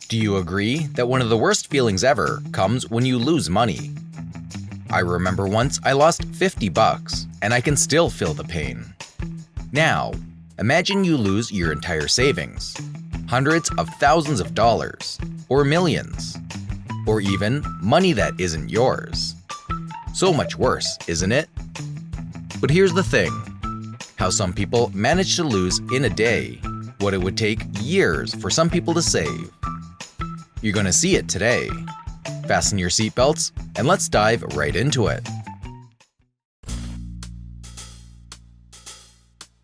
Do you agree that one of the worst feelings ever comes when you lose money? I remember once I lost $50 and I can still feel the pain. Now, imagine you lose your entire savings, hundreds of thousands of dollars, or millions, or even money that isn't yours. So much worse, isn't it? But here's the thing, how some people manage to lose in a day what it would take years for some people to save. You're gonna see it today. Fasten your seatbelts and let's dive right into it.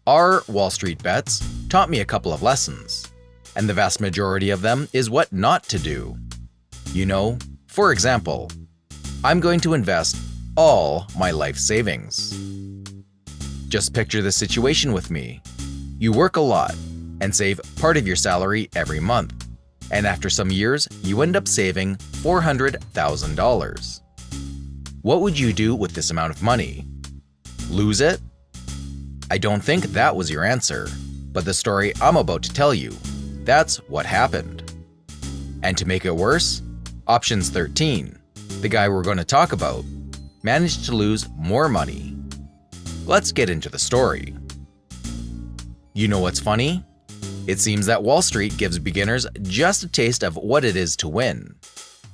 Our Wall Street bets taught me a couple of lessons, and the vast majority of them is what not to do. You know, for example, I'm going to invest all my life savings. Just picture this situation with me. You work a lot and save part of your salary every month, and after some years, you end up saving $400,000. What would you do with this amount of money? Lose it? I don't think that was your answer, but the story I'm about to tell you, that's what happened. And to make it worse, Options 13, the guy we're going to talk about, managed to lose more money. Let's get into the story. You know what's funny? It seems that Wall Street gives beginners just a taste of what it is to win.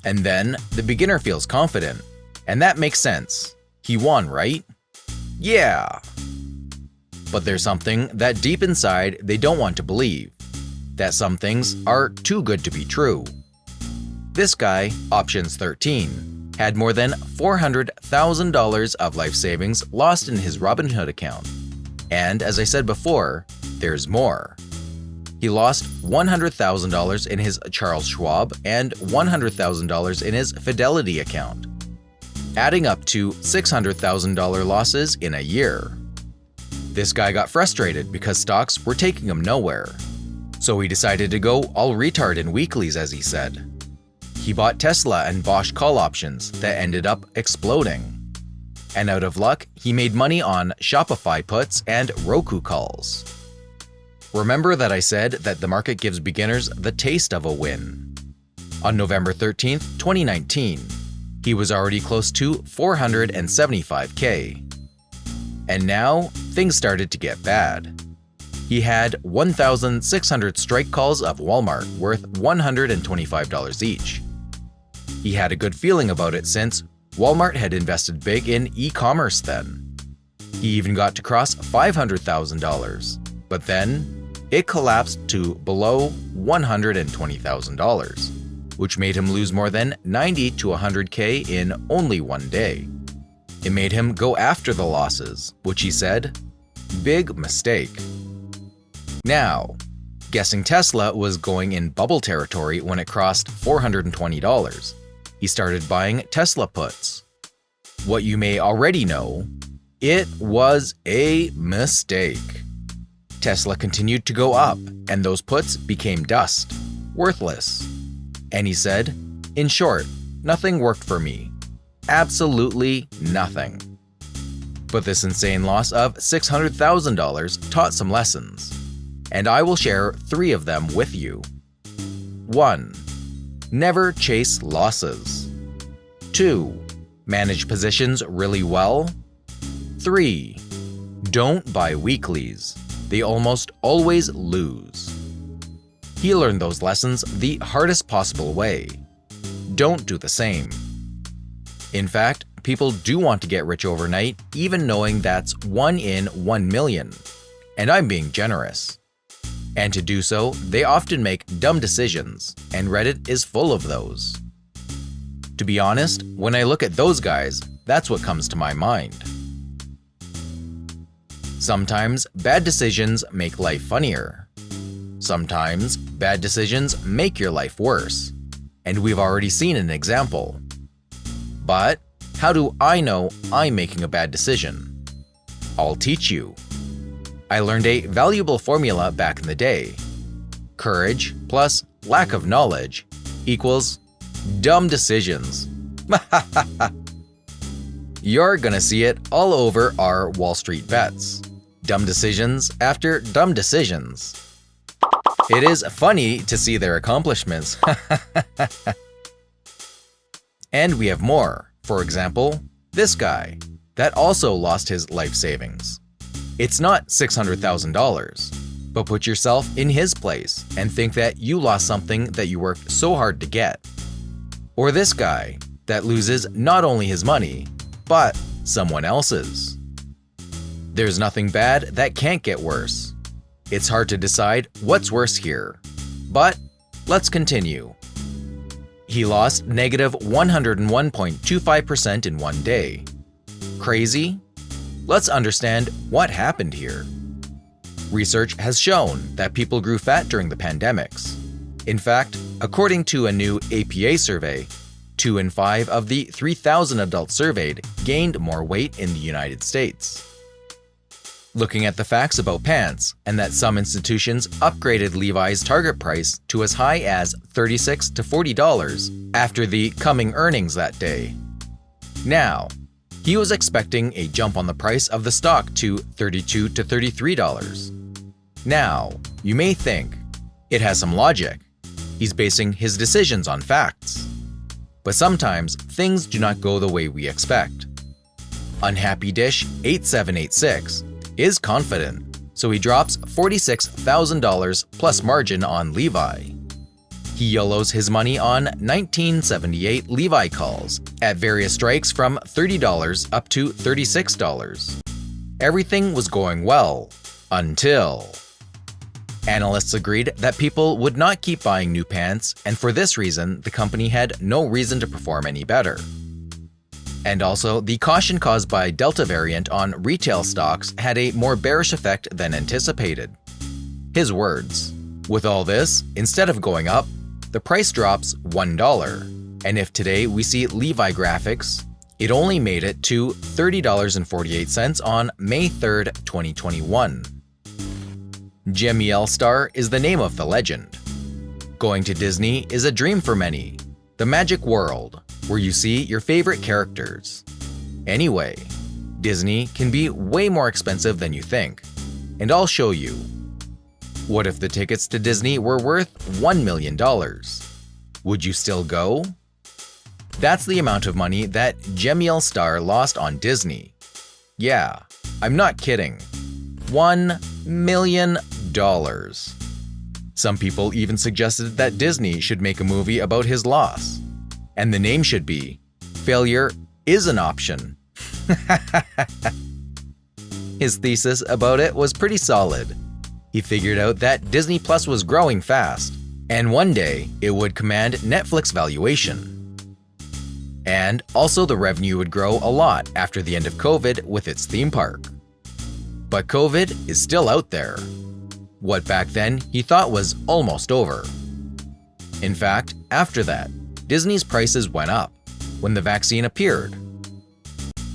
And then the beginner feels confident, and that makes sense. He won, right? Yeah! But there's something that deep inside they don't want to believe, that some things are too good to be true. This guy, Options 13, had more than $400,000 of life savings lost in his Robinhood account. And as I said before, there's more. He lost $100,000 in his Charles Schwab and $100,000 in his Fidelity account, adding up to $600,000 losses in a year. This guy got frustrated because stocks were taking him nowhere, so he decided to go all retard in weeklies, as he said. He bought Tesla and Bosch call options that ended up exploding. And out of luck, he made money on Shopify puts and Roku calls. Remember that I said that the market gives beginners the taste of a win. On November 13th, 2019, he was already close to $475K. And now, things started to get bad. He had 1,600 strike calls of Walmart worth $125 each. He had a good feeling about it since Walmart had invested big in e-commerce then. He even got to cross $500,000, but then it collapsed to below $120,000, which made him lose more than 90 to 100K in only one day. It made him go after the losses, which he said, big mistake. Now, guessing Tesla was going in bubble territory when it crossed $420, he started buying Tesla puts. What you may already know, it was a mistake. Tesla continued to go up, and those puts became dust, worthless. And he said, in short, nothing worked for me. Absolutely nothing. But this insane loss of $600,000 taught some lessons, and I will share 3 of them with you. 1. Never chase losses. 2. Manage positions really well. 3. Don't buy weeklies. They almost always lose. He learned those lessons the hardest possible way. Don't do the same. In fact, people do want to get rich overnight, even knowing that's 1 in 1 million. And I'm being generous. And to do so, they often make dumb decisions, and Reddit is full of those. To be honest, when I look at those guys, that's what comes to my mind. Sometimes bad decisions make life funnier. Sometimes bad decisions make your life worse. And we've already seen an example. But how do I know I'm making a bad decision? I'll teach you. I learned a valuable formula back in the day. Courage plus lack of knowledge equals dumb decisions. You're gonna see it all over our Wall Street bets. Dumb decisions after dumb decisions. It is funny to see their accomplishments. And we have more. For example, this guy that also lost his life savings. It's not $600,000, but put yourself in his place and think that you lost something that you worked so hard to get. Or this guy that loses not only his money, but someone else's. There's nothing bad that can't get worse. It's hard to decide what's worse here, but let's continue. He lost negative 101.25% in one day. Crazy? Let's understand what happened here. Research has shown that people grew fat during the pandemics. In fact, according to a new APA survey, 2 in 5 of the 3,000 adults surveyed gained more weight in the United States. Looking at the facts about pants, and that some institutions upgraded Levi's target price to as high as $36 to $40 after the coming earnings that day. Now, he was expecting a jump on the price of the stock to $32 to $33. Now, you may think, it has some logic. He's basing his decisions on facts. But sometimes, things do not go the way we expect. Unhappy Dish 8786 is confident, so he drops $46,000 plus margin on Levi. He YOLOs his money on 1978 Levi calls at various strikes from $30 up to $36. Everything was going well until analysts agreed that people would not keep buying new pants, and for this reason, the company had no reason to perform any better. And also, the caution caused by Delta variant on retail stocks had a more bearish effect than anticipated. His words: "With all this, instead of going up, the price drops $1. And if today we see Levi graphics, it only made it to $30.48 on May 3rd, 2021. Jimmy L. Star is the name of the legend. Going to Disney is a dream for many, the magic world, where you see your favorite characters. Anyway, Disney can be way more expensive than you think, and I'll show you. What if the tickets to Disney were worth $1 million? Would you still go?" That's the amount of money that Jemiel Star lost on Disney. Yeah, I'm not kidding. $1 million. Some people even suggested that Disney should make a movie about his loss. And the name should be "Failure is an Option." His thesis about it was pretty solid. He figured out that Disney Plus was growing fast, and one day it would command Netflix valuation. And also the revenue would grow a lot after the end of COVID with its theme park. But COVID is still out there. What back then he thought was almost over. In fact, after that, Disney's prices went up when the vaccine appeared.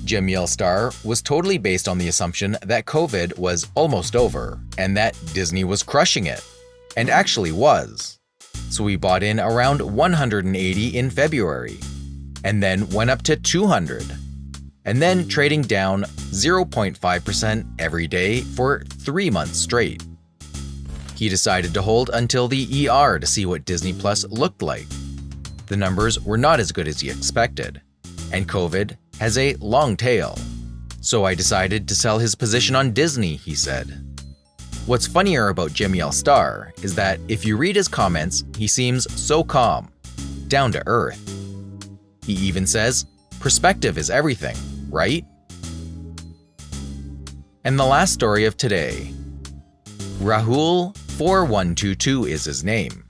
Jemiel Star was totally based on the assumption that COVID was almost over and that Disney was crushing it, and actually was. So he bought in around 180 in February, and then went up to 200, and then trading down 0.5% every day for 3 months straight. He decided to hold until the ER to see what Disney Plus looked like. The numbers were not as good as he expected, and COVID has a long tail. So I decided to sell his position on Disney, he said. What's funnier about Jemiel Star is that if you read his comments, he seems so calm, down to earth. He even says, perspective is everything, right? And the last story of today. Rahul 4122 is his name.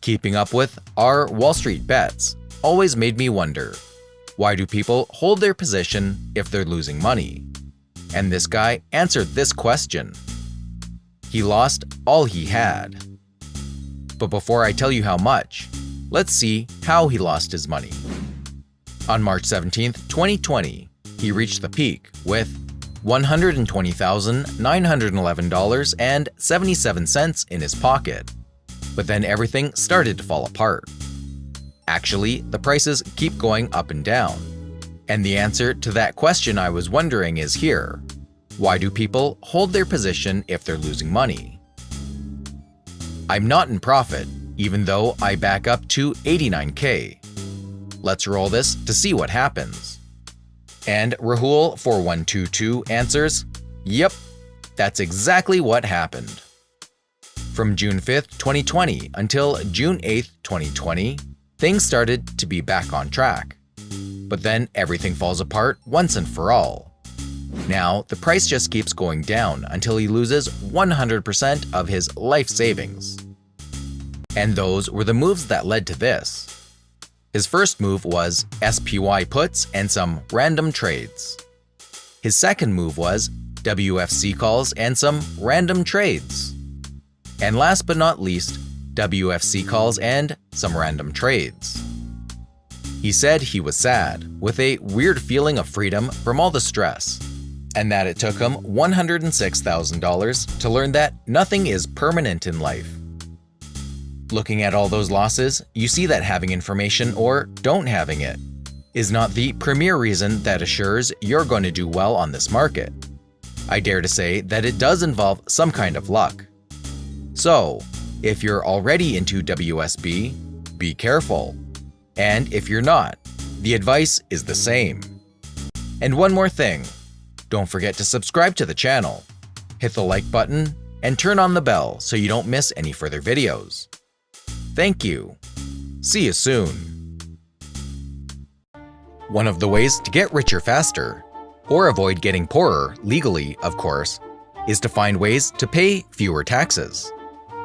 Keeping up with our Wall Street bets always made me wonder, why do people hold their position if they're losing money? And this guy answered this question. He lost all he had. But before I tell you how much, let's see how he lost his money. On March 17, 2020, he reached the peak with $120,911.77 in his pocket. But then everything started to fall apart. Actually, the prices keep going up and down. And the answer to that question I was wondering is here. Why do people hold their position if they're losing money? I'm not in profit, even though I back up to 89K. Let's roll this to see what happens. And Rahul4122 answers, yep, that's exactly what happened. From June 5th, 2020 until June 8th, 2020, things started to be back on track. But then everything falls apart once and for all. Now, the price just keeps going down until he loses 100% of his life savings. And those were the moves that led to this. His first move was SPY puts and some random trades. His second move was WFC calls and some random trades. And last but not least, WFC calls and some random trades. He said he was sad, with a weird feeling of freedom from all the stress, and that it took him $106,000 to learn that nothing is permanent in life. Looking at all those losses, you see that having information or don't having it is not the premier reason that assures you're going to do well on this market. I dare to say that it does involve some kind of luck. So, if you're already into WSB, be careful. And if you're not, the advice is the same. And one more thing, don't forget to subscribe to the channel, hit the like button, and turn on the bell so you don't miss any further videos. Thank you. See you soon. One of the ways to get richer faster, or avoid getting poorer legally, of course, is to find ways to pay fewer taxes.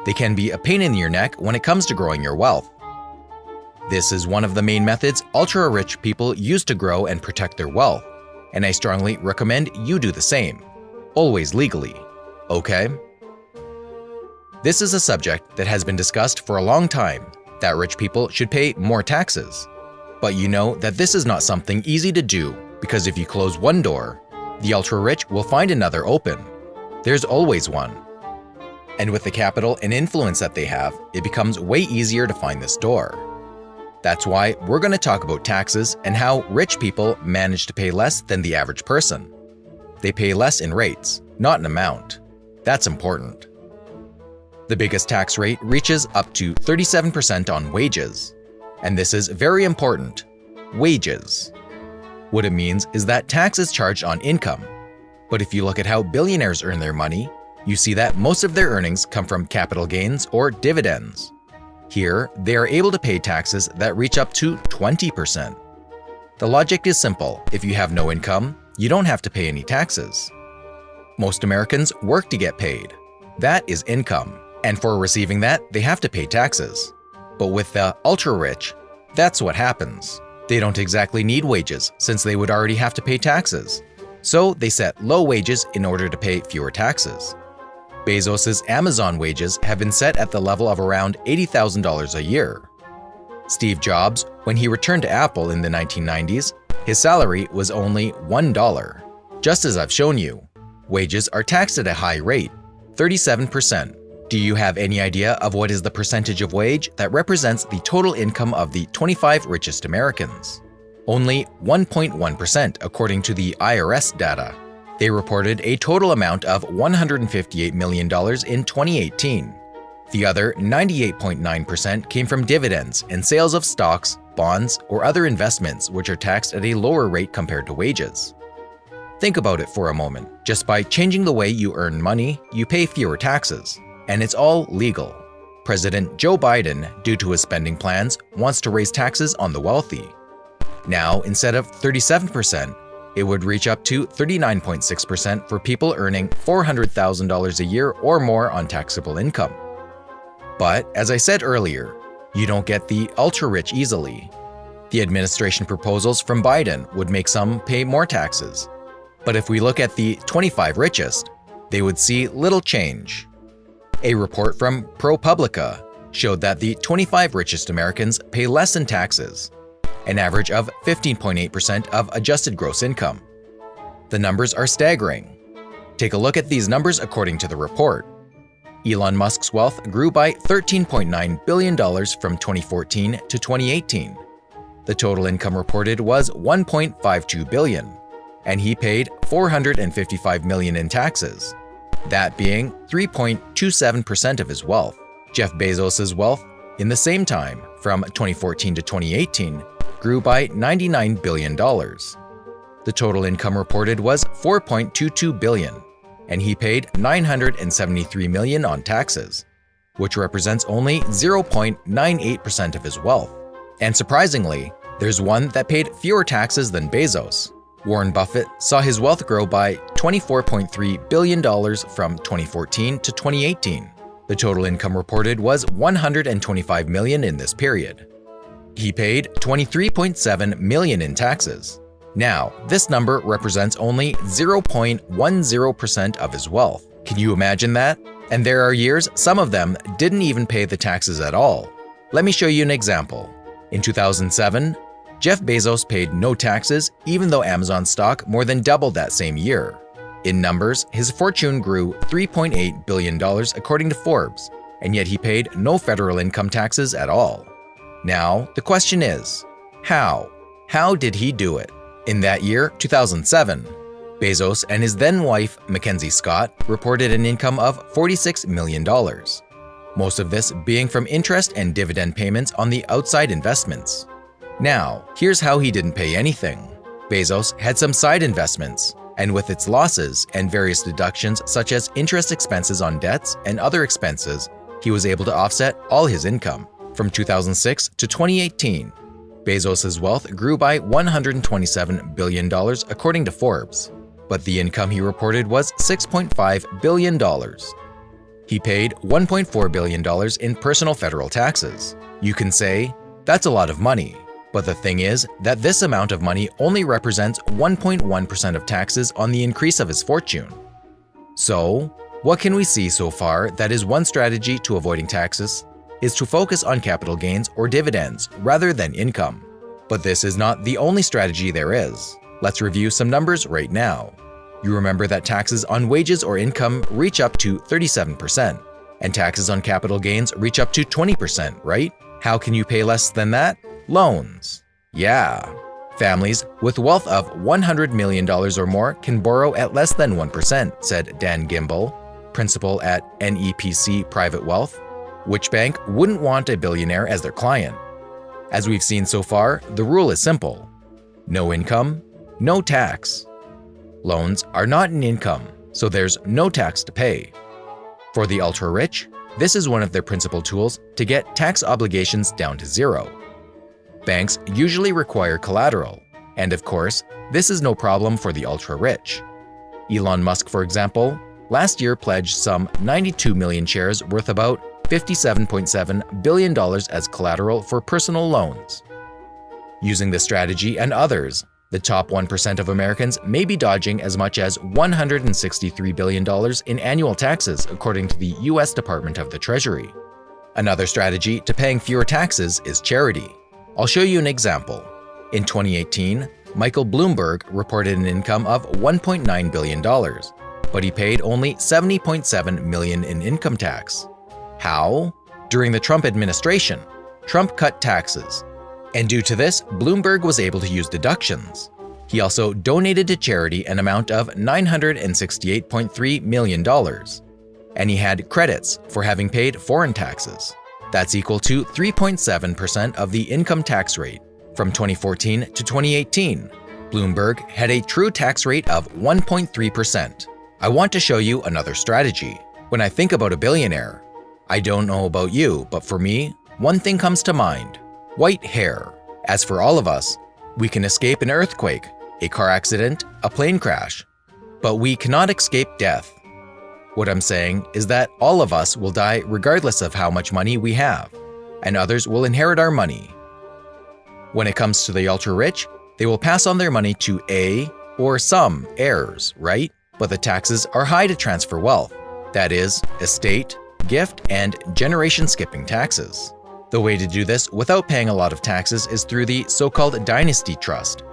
They can be a pain in your neck when it comes to growing your wealth. This is one of the main methods ultra-rich people use to grow and protect their wealth, and I strongly recommend you do the same, always legally, okay? This is a subject that has been discussed for a long time, that rich people should pay more taxes. But you know that this is not something easy to do, because if you close one door, the ultra-rich will find another open. There's always one. And with the capital and influence that they have, it becomes way easier to find this door. That's why we're going to talk about taxes and how rich people manage to pay less than the average person. They pay less in rates, not in amount. That's important. The biggest tax rate reaches up to 37% on wages. And this is very important. Wages. What it means is that tax is charged on income. But if you look at how billionaires earn their money, you see that most of their earnings come from capital gains or dividends. Here, they are able to pay taxes that reach up to 20%. The logic is simple. If you have no income, you don't have to pay any taxes. Most Americans work to get paid. That is income. And for receiving that, they have to pay taxes. But with the ultra-rich, that's what happens. They don't exactly need wages since they would already have to pay taxes. So they set low wages in order to pay fewer taxes. Bezos's Amazon wages have been set at the level of around $80,000 a year. Steve Jobs, when he returned to Apple in the 1990s, his salary was only $1. Just as I've shown you, wages are taxed at a high rate, 37%. Do you have any idea of what is the percentage of wage that represents the total income of the 25 richest Americans? Only 1.1% according to the IRS data. They reported a total amount of $158 million in 2018. The other 98.9% came from dividends and sales of stocks, bonds, or other investments which are taxed at a lower rate compared to wages. Think about it for a moment. Just by changing the way you earn money, you pay fewer taxes. And it's all legal. President Joe Biden, due to his spending plans, wants to raise taxes on the wealthy. Now, instead of 37%, it would reach up to 39.6% for people earning $400,000 a year or more on taxable income. But, as I said earlier, you don't get the ultra-rich easily. The administration proposals from Biden would make some pay more taxes. But if we look at the 25 richest, they would see little change. A report from ProPublica showed that the 25 richest Americans pay less in taxes, an average of 15.8% of adjusted gross income. The numbers are staggering. Take a look at these numbers according to the report. Elon Musk's wealth grew by $13.9 billion from 2014 to 2018. The total income reported was $1.52 billion, and he paid $455 million in taxes, that being 3.27% of his wealth. Jeff Bezos' wealth in the same time, from 2014 to 2018, grew by $99 billion. The total income reported was $4.22 billion, and he paid $973 million on taxes, which represents only 0.98% of his wealth. And surprisingly, there's one that paid fewer taxes than Bezos. Warren Buffett saw his wealth grow by $24.3 billion from 2014 to 2018. The total income reported was $125 million in this period. He paid $23.7 million in taxes. Now, this number represents only 0.10% of his wealth. Can you imagine that? And there are years some of them didn't even pay the taxes at all. Let me show you an example. In 2007, Jeff Bezos paid no taxes even though Amazon stock more than doubled that same year. In numbers, his fortune grew $3.8 billion according to Forbes, and yet he paid no federal income taxes at all. Now, the question is, how? How did he do it? In that year, 2007, Bezos and his then-wife, Mackenzie Scott, reported an income of $46 million, most of this being from interest and dividend payments on the outside investments. Now, here's how he didn't pay anything. Bezos had some side investments, and with its losses and various deductions such as interest expenses on debts and other expenses, he was able to offset all his income. From 2006 to 2018, Bezos' wealth grew by $127 billion according to Forbes, but the income he reported was $6.5 billion. He paid $1.4 billion in personal federal taxes. You can say, that's a lot of money, but the thing is that this amount of money only represents 1.1% of taxes on the increase of his fortune. So, what can we see so far that is one strategy to avoiding taxes? Is to focus on capital gains or dividends rather than income. But this is not the only strategy there is. Let's review some numbers right now. You remember that taxes on wages or income reach up to 37%, and taxes on capital gains reach up to 20%, right? How can you pay less than that? Loans. Yeah. Families with wealth of $100 million or more can borrow at less than 1%, said Dan Gimbel, principal at NEPC Private Wealth. Which bank wouldn't want a billionaire as their client? As we've seen so far, the rule is simple. No income, no tax. Loans are not an income, so there's no tax to pay. For the ultra-rich, this is one of their principal tools to get tax obligations down to zero. Banks usually require collateral, and of course, this is no problem for the ultra-rich. Elon Musk, for example, last year pledged some 92 million shares worth about $57.7 billion as collateral for personal loans. Using this strategy and others, the top 1% of Americans may be dodging as much as $163 billion in annual taxes, according to the U.S. Department of the Treasury. Another strategy to paying fewer taxes is charity. I'll show you an example. In 2018, Michael Bloomberg reported an income of $1.9 billion, but he paid only $70.7 million in income tax. How? During the Trump administration, Trump cut taxes. And due to this, Bloomberg was able to use deductions. He also donated to charity an amount of $968.3 million. And he had credits for having paid foreign taxes. That's equal to 3.7% of the income tax rate. From 2014 to 2018, Bloomberg had a true tax rate of 1.3%. I want to show you another strategy. When I think about a billionaire, I don't know about you, but for me, one thing comes to mind: white hair. As for all of us, we can escape an earthquake, a car accident, a plane crash, but we cannot escape death. What I'm saying is that all of us will die regardless of how much money we have, and others will inherit our money. When it comes to the ultra-rich, they will pass on their money to a or some heirs, right? But the taxes are high to transfer wealth. That is, estate, gift, and generation-skipping taxes. The way to do this without paying a lot of taxes is through the so-called dynasty trust.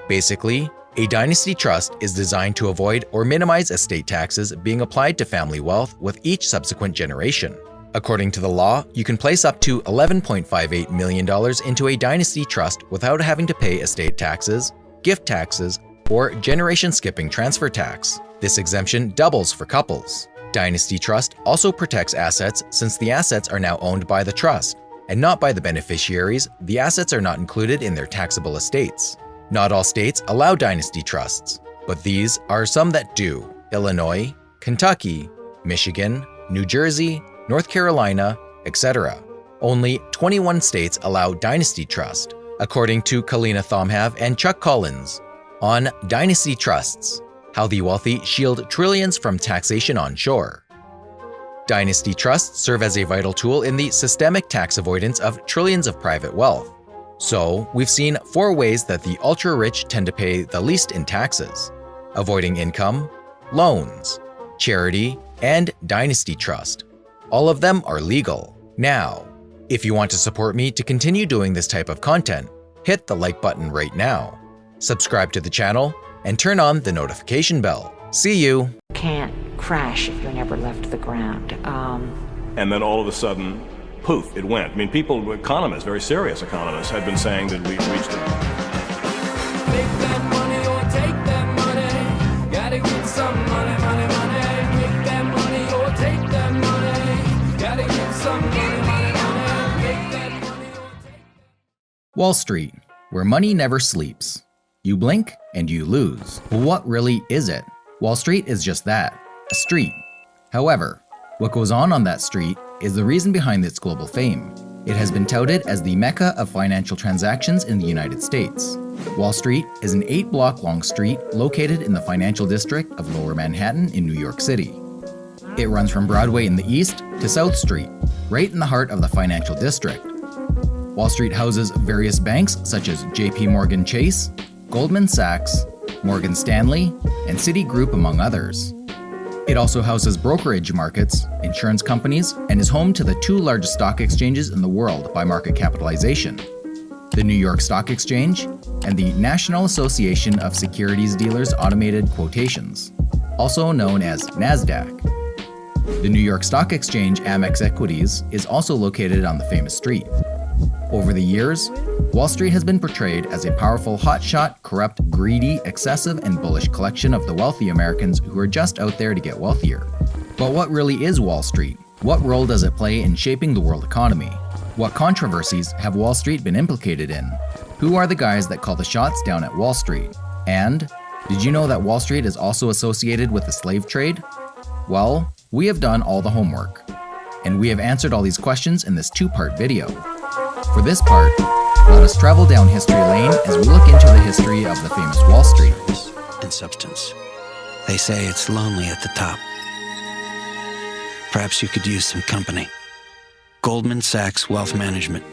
Basically, a dynasty trust is designed to avoid or minimize estate taxes being applied to family wealth with each subsequent generation. According to the law, you can place up to $11.58 million into a dynasty trust without having to pay estate taxes, gift taxes, or generation-skipping transfer tax. This exemption doubles for couples. Dynasty Trust also protects assets since the assets are now owned by the trust, and not by the beneficiaries. The assets are not included in their taxable estates. Not all states allow dynasty trusts, but these are some that do: Illinois, Kentucky, Michigan, New Jersey, North Carolina, etc. Only 21 states allow dynasty trust, according to Kalina Thomhav and Chuck Collins, on Dynasty Trusts: How the Wealthy Shield Trillions from Taxation Onshore. Dynasty trusts serve as a vital tool in the systemic tax avoidance of trillions of private wealth. So, we've seen 4 ways that the ultra-rich tend to pay the least in taxes: avoiding income, loans, charity, and dynasty trust. All of them are legal. Now, if you want to support me to continue doing this type of content, hit the like button right now, subscribe to the channel, and turn on the notification bell. See you! Can't crash if you're never left the ground. And then all of a sudden, poof, it went. I mean, people, economists, very serious economists, had been saying that we reached it. Make that money or take that money. Gotta get some money, money, money. Make that money or take that money. Gotta get some money, money, money. Make that money or take. Wall Street, where money never sleeps. You blink and you lose. But what really is it? Wall Street is just that, a street. However, what goes on that street is the reason behind its global fame. It has been touted as the mecca of financial transactions in the United States. Wall Street is an 8-block long street located in the financial district of Lower Manhattan in New York City. It runs from Broadway in the east to South Street, right in the heart of the financial district. Wall Street houses various banks such as JP Morgan Chase, Goldman Sachs, Morgan Stanley, and Citigroup, among others. It also houses brokerage markets, insurance companies, and is home to the 2 largest stock exchanges in the world by market capitalization: the New York Stock Exchange and the National Association of Securities Dealers Automated Quotations, also known as NASDAQ. The New York Stock Exchange Amex Equities is also located on the famous street. Over the years, Wall Street has been portrayed as a powerful, hotshot, corrupt, greedy, excessive, and bullish collection of the wealthy Americans who are just out there to get wealthier. But what really is Wall Street? What role does it play in shaping the world economy? What controversies have Wall Street been implicated in? Who are the guys that call the shots down at Wall Street? And did you know that Wall Street is also associated with the slave trade? Well, we have done all the homework, and we have answered all these questions in this 2-part video. For this part, let us travel down history lane as we look into the history of the famous Wall Street. And substance. They say it's lonely at the top. Perhaps you could use some company. Goldman Sachs Wealth Management.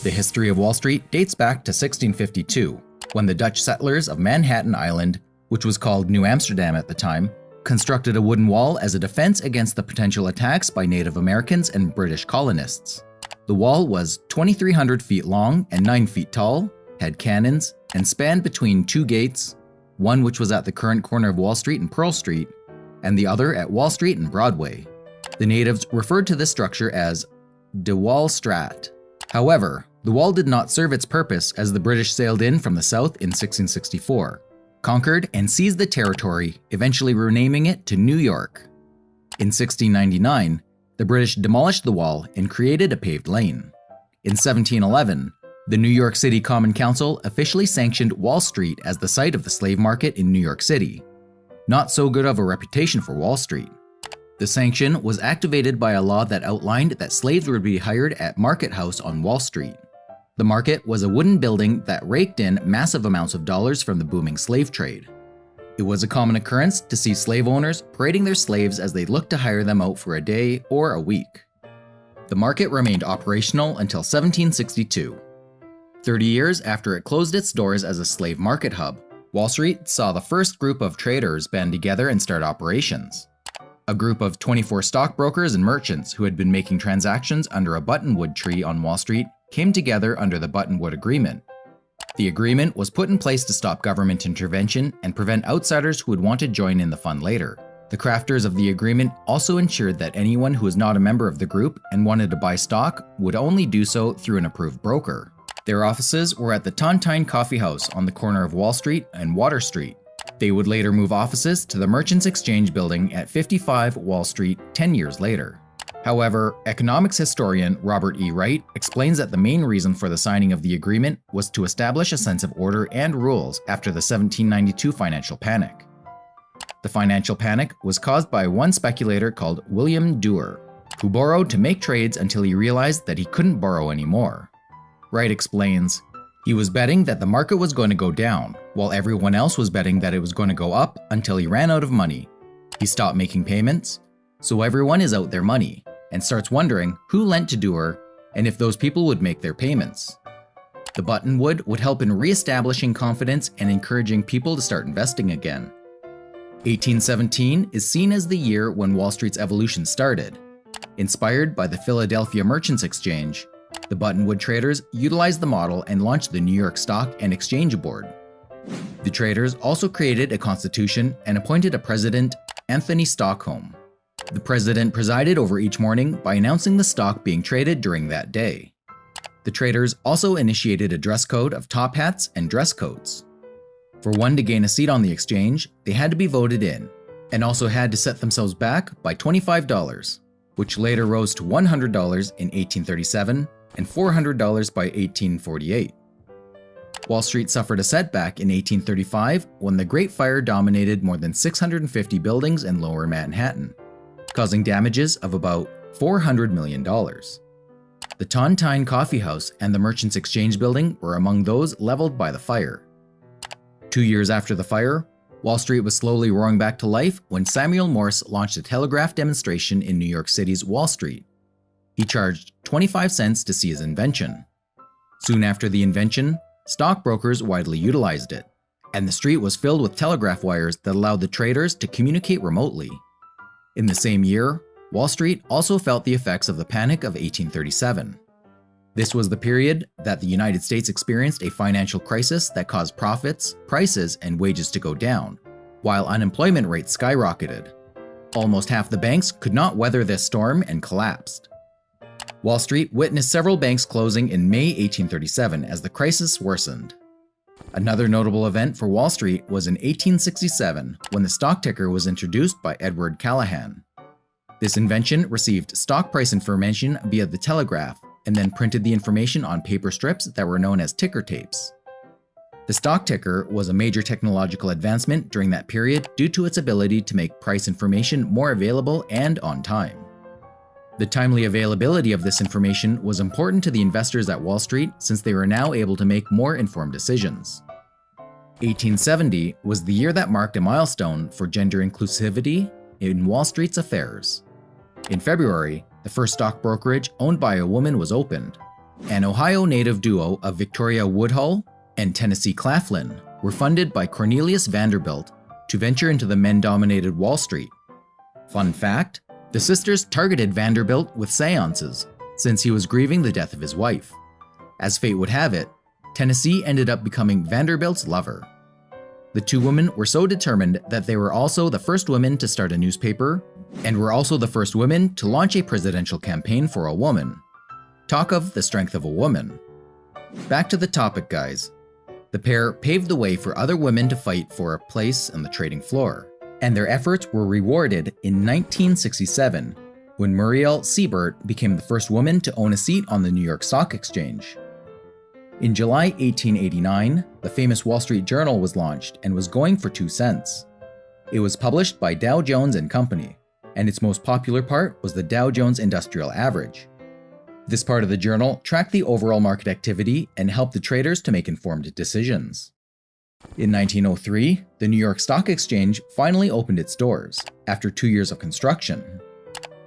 The history of Wall Street dates back to 1652, when the Dutch settlers of Manhattan Island, which was called New Amsterdam at the time, constructed a wooden wall as a defense against the potential attacks by Native Americans and British colonists. The wall was 2,300 feet long and 9 feet tall, had cannons, and spanned between 2 gates, one which was at the current corner of Wall Street and Pearl Street, and the other at Wall Street and Broadway. The natives referred to this structure as de WallStreet. However, the wall did not serve its purpose as the British sailed in from the south in 1664, conquered and seized the territory, eventually renaming it to New York. In 1699, the British demolished the wall and created a paved lane. In 1711, the New York City Common Council officially sanctioned Wall Street as the site of the slave market in New York City. Not so good of a reputation for Wall Street. The sanction was activated by a law that outlined that slaves would be hired at Market House on Wall Street. The market was a wooden building that raked in massive amounts of dollars from the booming slave trade. It was a common occurrence to see slave owners parading their slaves as they looked to hire them out for a day or a week. The market remained operational until 1762. 30 years after it closed its doors as a slave market hub, Wall Street saw the first group of traders band together and start operations. A group of 24 stockbrokers and merchants who had been making transactions under a buttonwood tree on Wall Street came together under the Buttonwood Agreement. The agreement was put in place to stop government intervention and prevent outsiders who would want to join in the fun later. The crafters of the agreement also ensured that anyone who was not a member of the group and wanted to buy stock would only do so through an approved broker. Their offices were at the Tontine Coffee House on the corner of Wall Street and Water Street. They would later move offices to the Merchants Exchange building at 55 Wall Street 10 years later. However, economics historian Robert E. Wright explains that the main reason for the signing of the agreement was to establish a sense of order and rules after the 1792 financial panic. The financial panic was caused by one speculator called William Duer, who borrowed to make trades until he realized that he couldn't borrow anymore. Wright explains, "He was betting that the market was going to go down, while everyone else was betting that it was going to go up until he ran out of money. He stopped making payments, so everyone is out their money, and starts wondering who lent to Duer and if those people would make their payments. The buttonwood would help in re-establishing confidence and encouraging people to start investing again." 1817 is seen as the year when Wall Street's evolution started. Inspired by the Philadelphia Merchants Exchange, the buttonwood traders utilized the model and launched the New York Stock and Exchange Board. The traders also created a constitution and appointed a president, Anthony Stockholm. The president presided over each morning by announcing the stock being traded during that day. The traders also initiated a dress code of top hats and dress coats. For one to gain a seat on the exchange, they had to be voted in, and also had to set themselves back by $25, which later rose to $100 in 1837 and $400 by 1848. Wall Street suffered a setback in 1835 when the Great Fire dominated more than 650 buildings in lower Manhattan, causing damages of about $400 million. The Tontine Coffee House and the Merchants Exchange building were among those leveled by the fire. 2 years after the fire, Wall Street was slowly roaring back to life when Samuel Morse launched a telegraph demonstration in New York City's Wall Street. He charged 25 cents to see his invention. Soon after the invention, stockbrokers widely utilized it, and the street was filled with telegraph wires that allowed the traders to communicate remotely. In the same year, Wall Street also felt the effects of the Panic of 1837. This was the period that the United States experienced a financial crisis that caused profits, prices, and wages to go down, while unemployment rates skyrocketed. Almost half the banks could not weather this storm and collapsed. Wall Street witnessed several banks closing in May 1837 as the crisis worsened. Another notable event for Wall Street was in 1867 when the stock ticker was introduced by Edward Callahan. This invention received stock price information via the telegraph and then printed the information on paper strips that were known as ticker tapes. The stock ticker was a major technological advancement during that period due to its ability to make price information more available and on time. The timely availability of this information was important to the investors at Wall Street since they were now able to make more informed decisions. 1870 was the year that marked a milestone for gender inclusivity in Wall Street's affairs. In February, the first stock brokerage owned by a woman was opened. An Ohio native duo of Victoria Woodhull and Tennessee Claflin were funded by Cornelius Vanderbilt to venture into the men-dominated Wall Street. Fun fact, the sisters targeted Vanderbilt with seances since he was grieving the death of his wife. As fate would have it, Tennessee ended up becoming Vanderbilt's lover. The two women were so determined that they were also the first women to start a newspaper and were also the first women to launch a presidential campaign for a woman. Talk of the strength of a woman. Back to the topic, guys. The pair paved the way for other women to fight for a place on the trading floor, and their efforts were rewarded in 1967 when Muriel Siebert became the first woman to own a seat on the New York Stock Exchange. In July 1889, the famous Wall Street Journal was launched and was going for 2 cents. It was published by Dow Jones and Company, and its most popular part was the Dow Jones Industrial Average. This part of the journal tracked the overall market activity and helped the traders to make informed decisions. In 1903, the New York Stock Exchange finally opened its doors, after 2 years of construction.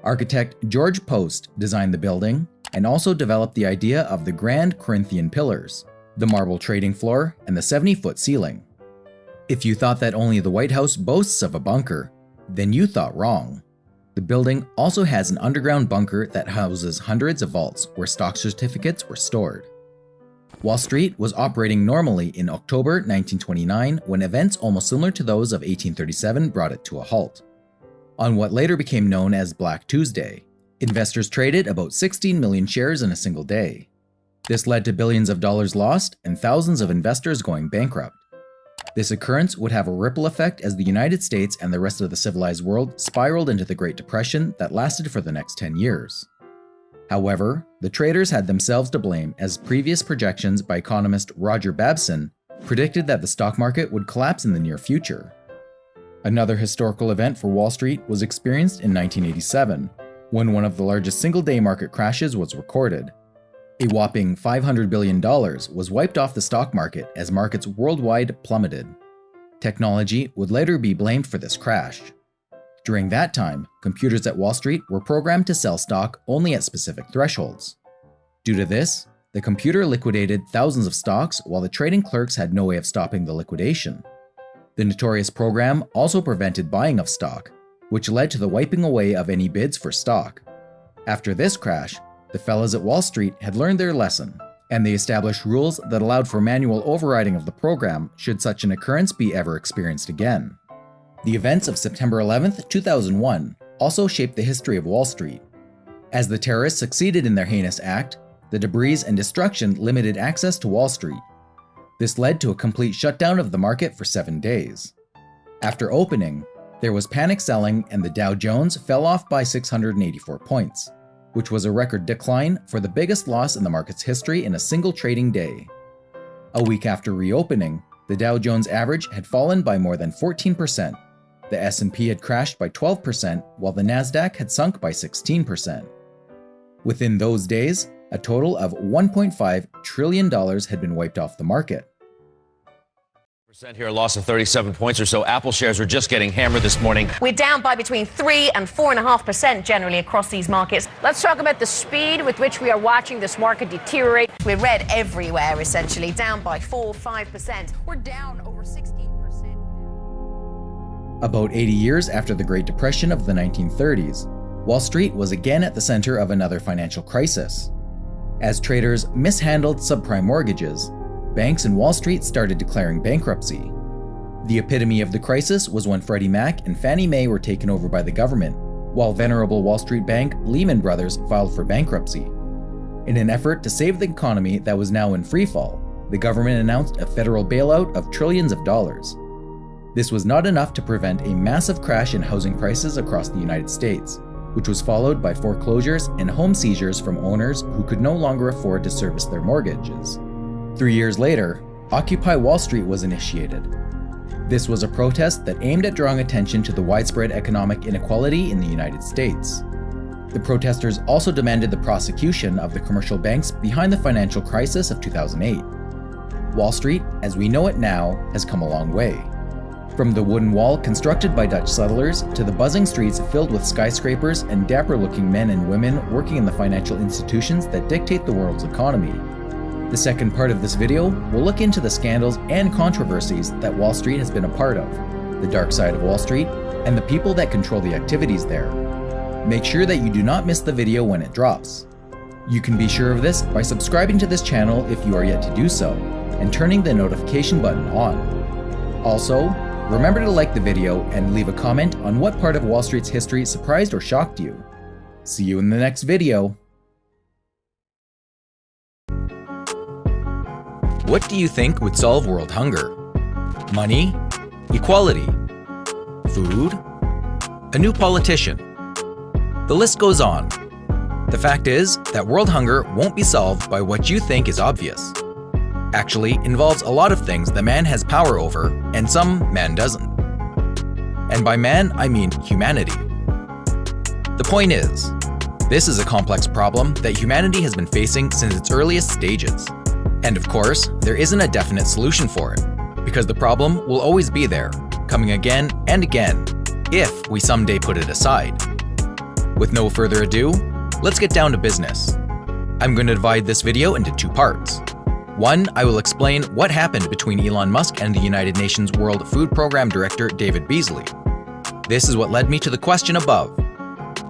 Architect George Post designed the building and also developed the idea of the Grand Corinthian Pillars, the marble trading floor, and the 70-foot ceiling. If you thought that only the White House boasts of a bunker, then you thought wrong. The building also has an underground bunker that houses hundreds of vaults where stock certificates were stored. Wall Street was operating normally in October 1929 when events almost similar to those of 1837 brought it to a halt. On what later became known as Black Tuesday, investors traded about 16 million shares in a single day. This led to billions of dollars lost and thousands of investors going bankrupt. This occurrence would have a ripple effect as the United States and the rest of the civilized world spiraled into the Great Depression that lasted for the next 10 years. However, the traders had themselves to blame, as previous projections by economist Roger Babson predicted that the stock market would collapse in the near future. Another historical event for Wall Street was experienced in 1987, when one of the largest single-day market crashes was recorded. A whopping $500 billion was wiped off the stock market as markets worldwide plummeted. Technology would later be blamed for this crash. During that time, computers at Wall Street were programmed to sell stock only at specific thresholds. Due to this, the computer liquidated thousands of stocks while the trading clerks had no way of stopping the liquidation. The notorious program also prevented buying of stock, which led to the wiping away of any bids for stock. After this crash, the fellas at Wall Street had learned their lesson, and they established rules that allowed for manual overriding of the program should such an occurrence be ever experienced again. The events of September 11, 2001 also shaped the history of Wall Street. As the terrorists succeeded in their heinous act, the debris and destruction limited access to Wall Street. This led to a complete shutdown of the market for 7 days. After opening, there was panic selling and the Dow Jones fell off by 684 points, which was a record decline for the biggest loss in the market's history in a single trading day. A week after reopening, the Dow Jones average had fallen by more than 14%. The S&P had crashed by 12%, while the Nasdaq had sunk by 16%. Within those days, a total of $1.5 trillion had been wiped off the market. Here, a loss of 37 points or so. Apple shares are just getting hammered this morning. We're down by between 3 and 4.5% generally across these markets. Let's talk about the speed with which we are watching this market deteriorate. We're red everywhere, essentially, down by 4-5%. We're down over 16%. About 80 years after the Great Depression of the 1930s, Wall Street was again at the center of another financial crisis. As traders mishandled subprime mortgages, banks in Wall Street started declaring bankruptcy. The epitome of the crisis was when Freddie Mac and Fannie Mae were taken over by the government, while venerable Wall Street bank Lehman Brothers filed for bankruptcy. In an effort to save the economy that was now in freefall, the government announced a federal bailout of trillions of dollars. This was not enough to prevent a massive crash in housing prices across the United States, which was followed by foreclosures and home seizures from owners who could no longer afford to service their mortgages. 3 years later, Occupy Wall Street was initiated. This was a protest that aimed at drawing attention to the widespread economic inequality in the United States. The protesters also demanded the prosecution of the commercial banks behind the financial crisis of 2008. Wall Street, as we know it now, has come a long way. From the wooden wall constructed by Dutch settlers to the buzzing streets filled with skyscrapers and dapper-looking men and women working in the financial institutions that dictate the world's economy. The second part of this video will look into the scandals and controversies that Wall Street has been a part of, the dark side of Wall Street, and the people that control the activities there. Make sure that you do not miss the video when it drops. You can be sure of this by subscribing to this channel if you are yet to do so, and turning the notification button on. Also, remember to like the video and leave a comment on what part of Wall Street's history surprised or shocked you. See you in the next video. What do you think would solve world hunger? Money? Equality? Food? A new politician? The list goes on. The fact is that world hunger won't be solved by what you think is obvious. Actually involves a lot of things that man has power over and some man doesn't. And by man, I mean humanity. The point is, this is a complex problem that humanity has been facing since its earliest stages. And of course, there isn't a definite solution for it, because the problem will always be there, coming again and again, if we someday put it aside. With no further ado, let's get down to business. I'm going to divide this video into 2 parts. One, I will explain what happened between Elon Musk and the United Nations World Food Program Director David Beasley. This is what led me to the question above.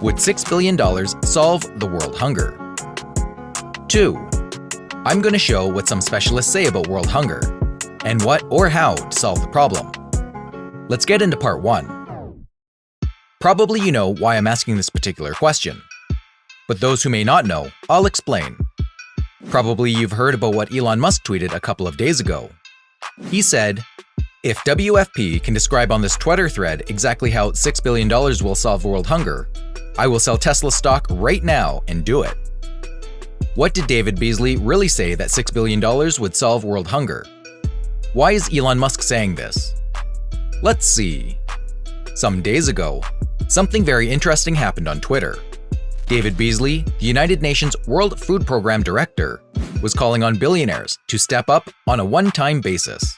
Would $6 billion solve the world hunger? 2. I'm going to show what some specialists say about world hunger, and what or how to solve the problem. Let's get into part 1. Probably you know why I'm asking this particular question. But those who may not know, I'll explain. Probably you've heard about what Elon Musk tweeted a couple of days ago. He said, If WFP can describe on this Twitter thread exactly how $6 billion will solve world hunger, I will sell Tesla stock right now and do it. What did David Beasley really say that $6 billion would solve world hunger? Why is Elon Musk saying this? Let's see. Some days ago, something very interesting happened on Twitter. David Beasley, the United Nations World Food Program Director, was calling on billionaires to step up on a one-time basis.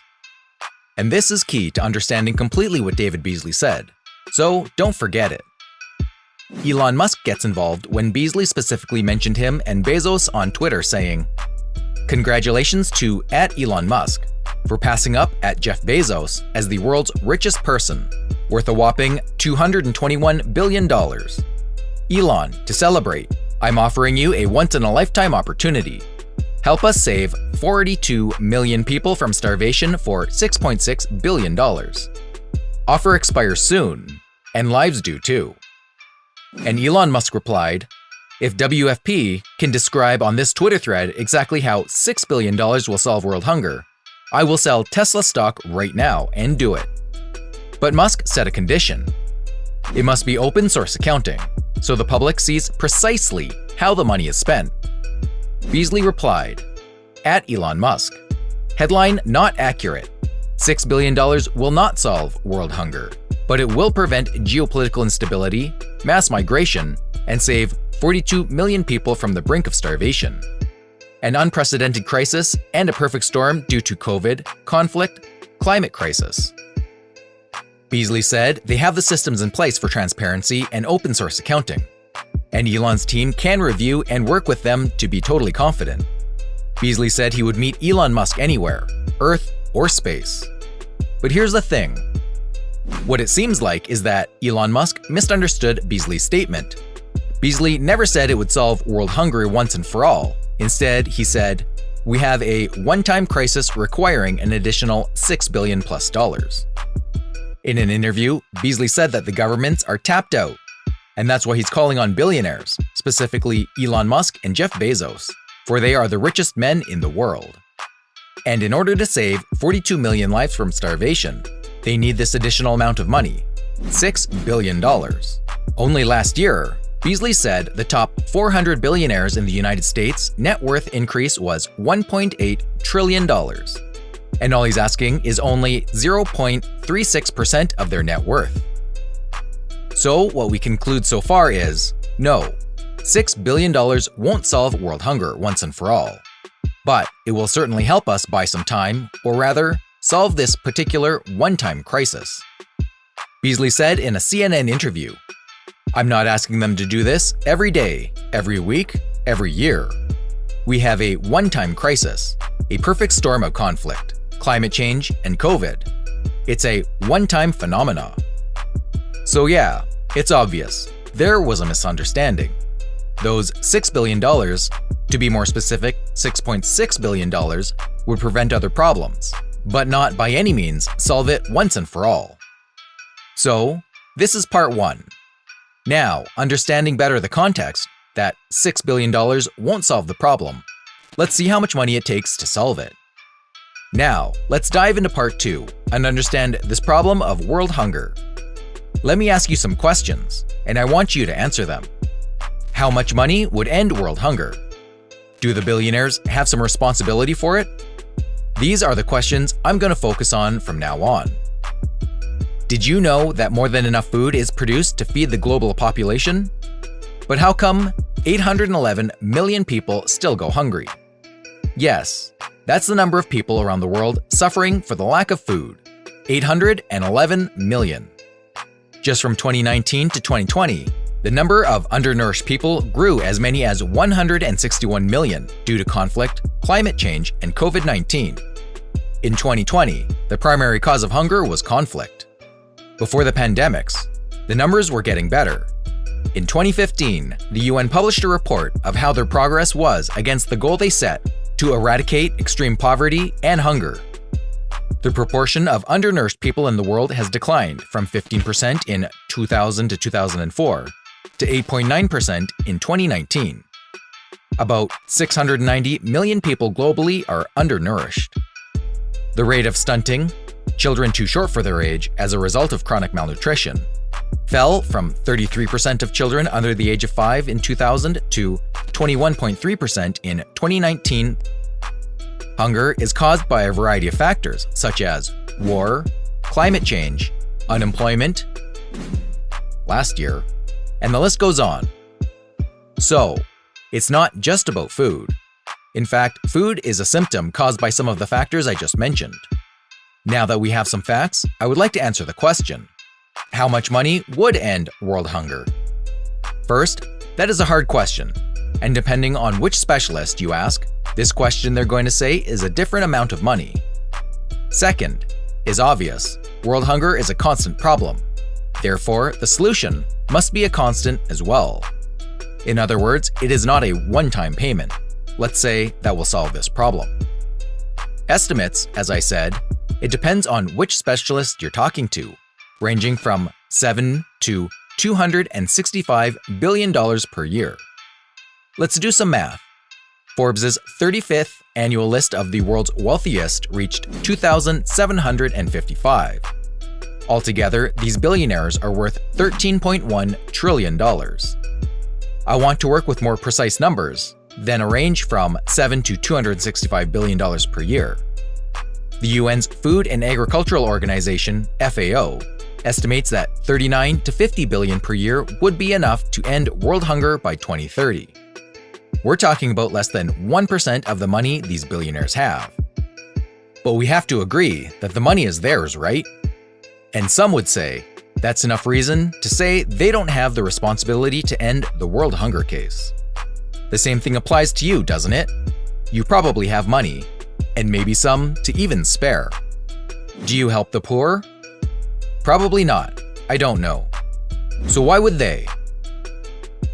And this is key to understanding completely what David Beasley said, so don't forget it. Elon Musk gets involved when Beasley specifically mentioned him and Bezos on Twitter, saying, "Congratulations to @Elon Musk for passing up @Jeff Bezos as the world's richest person, worth a whopping $221 billion. Elon, to celebrate, I'm offering you a once-in-a-lifetime opportunity. Help us save 42 million people from starvation for $6.6 billion. Offer expires soon, and lives do too." And Elon Musk replied, "If WFP can describe on this Twitter thread exactly how $6 billion will solve world hunger, I will sell Tesla stock right now and do it." But Musk set a condition. It must be open source accounting, so the public sees precisely how the money is spent. Beasley replied, @Elon Musk. Headline not accurate. $6 billion will not solve world hunger, but it will prevent geopolitical instability, mass migration, and save 42 million people from the brink of starvation. An unprecedented crisis and a perfect storm due to COVID, conflict, climate crisis. Beasley said they have the systems in place for transparency and open source accounting, and Elon's team can review and work with them to be totally confident. Beasley said he would meet Elon Musk anywhere, Earth or space. But here's the thing. What it seems like is that Elon Musk misunderstood Beasley's statement. Beasley never said it would solve world hunger once and for all. Instead, he said, "We have a one-time crisis requiring an additional $6 billion plus." In an interview, Beasley said that the governments are tapped out, and that's why he's calling on billionaires, specifically Elon Musk and Jeff Bezos, for they are the richest men in the world. And in order to save 42 million lives from starvation, they need this additional amount of money, $6 billion. Only last year, Beasley said the top 400 billionaires in the United States' net worth increase was $1.8 trillion. And all he's asking is only 0.36% of their net worth. So what we conclude so far is, no, $6 billion won't solve world hunger once and for all. But it will certainly help us buy some time, or rather, solve this particular one-time crisis. Beasley said in a CNN interview, "I'm not asking them to do this every day, every week, every year. We have a one-time crisis, a perfect storm of conflict, climate change, and COVID. It's a one-time phenomena." So yeah, it's obvious. There was a misunderstanding. Those $6 billion, to be more specific, $6.6 billion, would prevent other problems, but not by any means solve it once and for all. So, this is part 1. Now, understanding better the context, that $6 billion won't solve the problem, let's see how much money it takes to solve it. Now, let's dive into part 2 and understand this problem of world hunger. Let me ask you some questions, and I want you to answer them. How much money would end world hunger? Do the billionaires have some responsibility for it? These are the questions I'm going to focus on from now on. Did you know that more than enough food is produced to feed the global population? But how come 811 million people still go hungry? Yes, that's the number of people around the world suffering for the lack of food. 811 million. Just from 2019 to 2020, the number of undernourished people grew as many as 161 million due to conflict, climate change, and COVID-19. In 2020, the primary cause of hunger was conflict. Before the pandemics, the numbers were getting better. In 2015, the UN published a report of how their progress was against the goal they set to eradicate extreme poverty and hunger. The proportion of undernourished people in the world has declined from 15% in 2000 to 2004 to 8.9% in 2019. About 690 million people globally are undernourished. The rate of stunting, children too short for their age as a result of chronic malnutrition, fell from 33% of children under the age of 5 in 2000 to 21.3% in 2019. Hunger is caused by a variety of factors such as war, climate change, unemployment, last year, and the list goes on. So, it's not just about food. In fact, food is a symptom caused by some of the factors I just mentioned. Now that we have some facts, I would like to answer the question: how much money would end world hunger? First, that is a hard question, and depending on which specialist you ask, this question they're going to say is a different amount of money. Second, is obvious. World hunger is a constant problem. Therefore, the solution must be a constant as well. In other words, it is not a one-time payment, let's say, that will solve this problem. Estimates, as I said, it depends on which specialist you're talking to, ranging from $7 to $265 billion per year. Let's do some math. Forbes' 35th annual list of the world's wealthiest reached 2,755. Altogether, these billionaires are worth $13.1 trillion. I want to work with more precise numbers, then a range from $7 to $265 billion per year. The UN's Food and Agricultural Organization, FAO, estimates that $39 to $50 billion per year would be enough to end world hunger by 2030. We're talking about less than 1% of the money these billionaires have. But we have to agree that the money is theirs, right? And some would say that's enough reason to say they don't have the responsibility to end the world hunger case. The same thing applies to you, doesn't it? You probably have money, and maybe some to even spare. Do you help the poor? Probably not. I don't know. So why would they?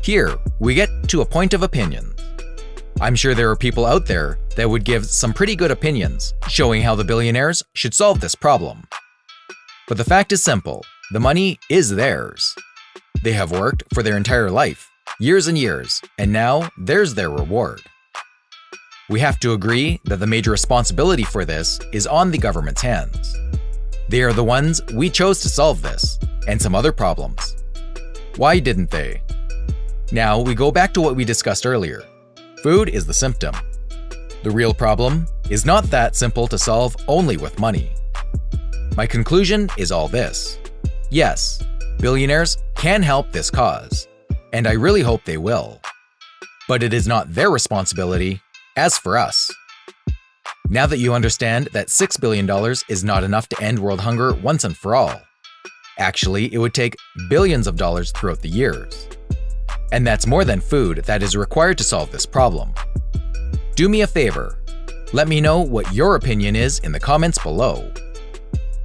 Here, we get to a point of opinion. I'm sure there are people out there that would give some pretty good opinions, showing how the billionaires should solve this problem. But the fact is simple, the money is theirs. They have worked for their entire life, years and years, and now there's their reward. We have to agree that the major responsibility for this is on the government's hands. They are the ones we chose to solve this, and some other problems. Why didn't they? Now we go back to what we discussed earlier. Food is the symptom. The real problem is not that simple to solve only with money. My conclusion is all this. Yes, billionaires can help this cause, and I really hope they will. But it is not their responsibility, as for us. Now that you understand that $6 billion is not enough to end world hunger once and for all. Actually, it would take billions of dollars throughout the years. And that's more than food that is required to solve this problem. Do me a favor. Let me know what your opinion is in the comments below.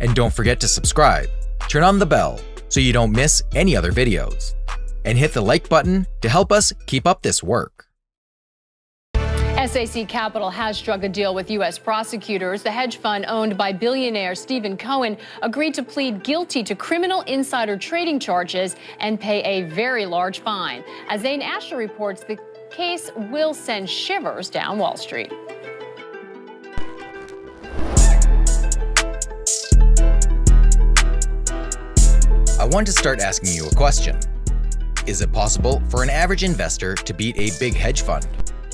And don't forget to subscribe, turn on the bell so you don't miss any other videos, and hit the like button to help us keep up this work. SAC Capital has struck a deal with U.S. prosecutors. The hedge fund owned by billionaire Stephen Cohen agreed to plead guilty to criminal insider trading charges and pay a very large fine. As Zane Asher reports, the case will send shivers down Wall Street. I want to start asking you a question. Is it possible for an average investor to beat a big hedge fund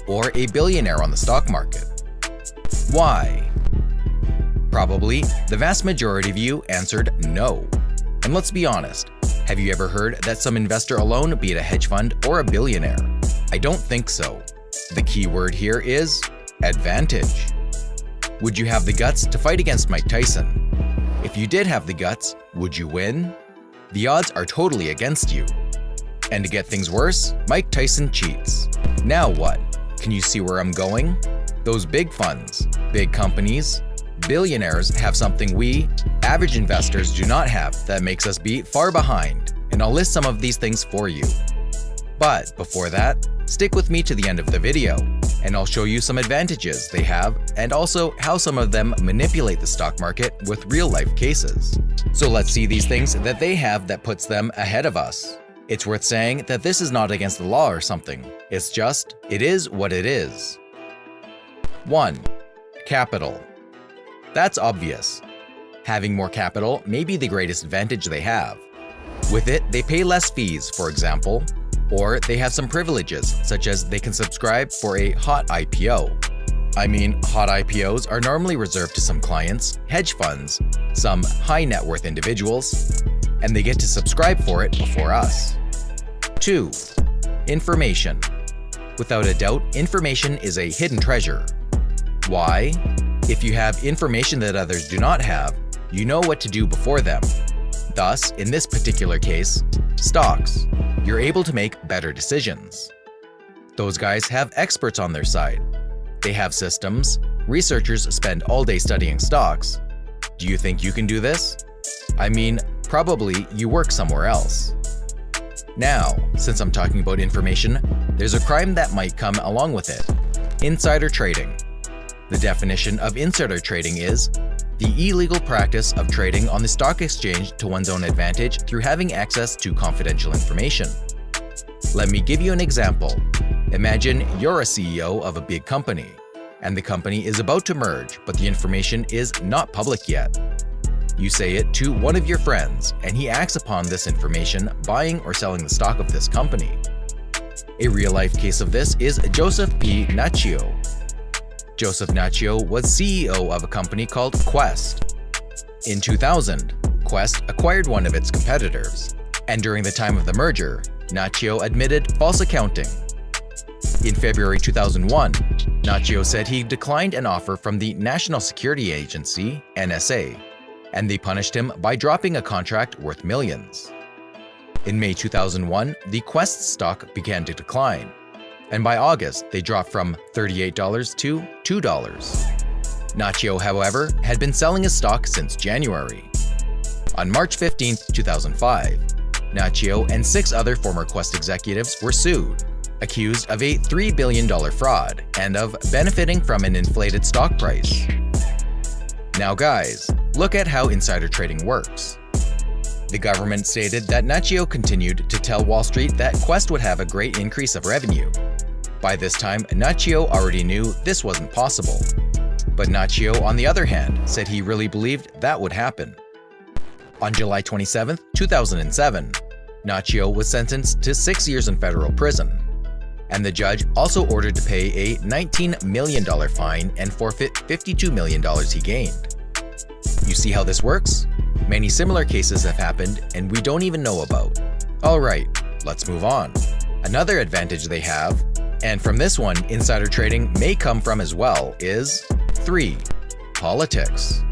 or a billionaire on the stock market? Why? Probably the vast majority of you answered no. And let's be honest, have you ever heard that some investor alone beat a hedge fund or a billionaire? I don't think so. The key word here is advantage. Would you have the guts to fight against Mike Tyson? If you did have the guts, would you win? The odds are totally against you. And to get things worse, Mike Tyson cheats. Now what? Can you see where I'm going? Those big funds, big companies, billionaires have something we, average investors, do not have that makes us be far behind, and I'll list some of these things for you. But before that, stick with me to the end of the video, and I'll show you some advantages they have and also how some of them manipulate the stock market with real-life cases. So let's see these things that they have that puts them ahead of us. It's worth saying that this is not against the law or something. It's just, it is what it is. 1. Capital. That's obvious. Having more capital may be the greatest advantage they have. With it, they pay less fees, for example, or they have some privileges, such as they can subscribe for a hot IPO. I mean, hot IPOs are normally reserved to some clients, hedge funds, some high net worth individuals, and they get to subscribe for it before us. 2. Information. Without a doubt, information is a hidden treasure. Why? If you have information that others do not have, you know what to do before them. Thus, in this particular case, stocks. You're able to make better decisions. Those guys have experts on their side. They have systems. Researchers spend all day studying stocks. Do you think you can do this? I mean, probably you work somewhere else. Now, since I'm talking about information, there's a crime that might come along with it. Insider trading. The definition of insider trading is the illegal practice of trading on the stock exchange to one's own advantage through having access to confidential information. Let me give you an example. Imagine you're a CEO of a big company, and the company is about to merge, but the information is not public yet. You say it to one of your friends, and he acts upon this information, buying or selling the stock of this company. A real-life case of this is Joseph P. Naccio. Joseph Naccio was CEO of a company called Quest. In 2000, Quest acquired one of its competitors, and during the time of the merger, Naccio admitted false accounting. In February 2001, Naccio said he declined an offer from the National Security Agency, NSA, and they punished him by dropping a contract worth millions. In May 2001, the Quest stock began to decline, and by August, they dropped from $38 to $2. Naccio, however, had been selling his stock since January. On March 15, 2005, Naccio and 6 other former Quest executives were sued, accused of a $3 billion fraud and of benefiting from an inflated stock price. Now guys, look at how insider trading works. The government stated that Naccio continued to tell Wall Street that Quest would have a great increase of revenue. By this time, Naccio already knew this wasn't possible. But Naccio, on the other hand, said he really believed that would happen. On July 27, 2007, Naccio was sentenced to 6 years in federal prison, and the judge also ordered to pay a $19 million fine and forfeit $52 million he gained. You see how this works? Many similar cases have happened and we don't even know about. Alright, let's move on. Another advantage they have, and from this one insider trading may come from as well, is 3. Politics.